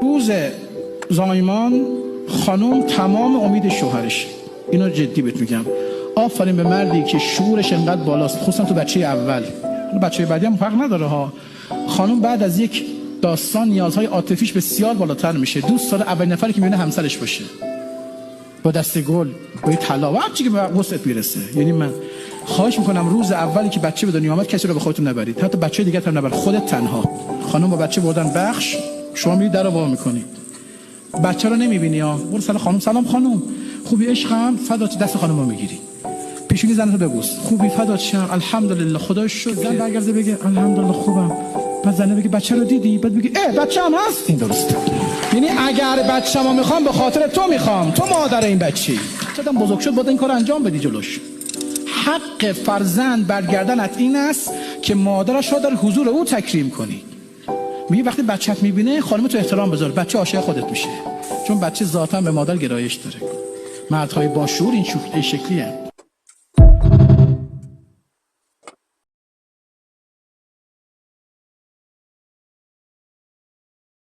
روز زایمان خانم تمام امید شوهرش. اینو جدی بهت میگم. آفرین به مردی که شعورش انقدر بالاست، خصوصا تو بچه اول. بچه بعدی هم فرق نداره ها. خانم بعد از یک داستان نیازهای عاطفیش بسیار بالاتر میشه. دوست داره اولین نفری که میبینه همسرش باشه، با دست گل، با طلا و هر چی که به وسط میرسه. یعنی من خواهش میکنم روز اولی که بچه به دنیا آمد کسی رو به خودتون نبرید، حتی بچه دیگه هم نبرید، خودت تنها. خانم با بچه بردن بخش، شما میرید در رو وا میکنید، بچه رو نمیبینی ها. برو سلام خانم. سلام خانم، خوبی عشقم؟ فدات. دست خانم رو میگیری، پیشونی زنتو ببوس. خوبی؟ فدات شم. الحمدلله، خدا شکر. زن برگرده بگه الحمدلله خوبم. بعد زنه بگه بچه رو دیدی؟ بعد بگه بچه‌م هست. این درسته. یعنی اگر بچه‌مو میخوام به خاطر تو میخوام، تو مادر این بچه‌ای. چقدر بزرگ شد باید این کارو انجام بدی جلوش. حق فرزند برگردنت این است که مادرش را در حضور او تکریم کنی. میگه وقتی بچه‌ت میبینه خانم تو احترام بذار، بچه عاشق خودت میشه، چون بچه ذاتاً به مادر گرایش داره. مردهای با شعور این شکلیه.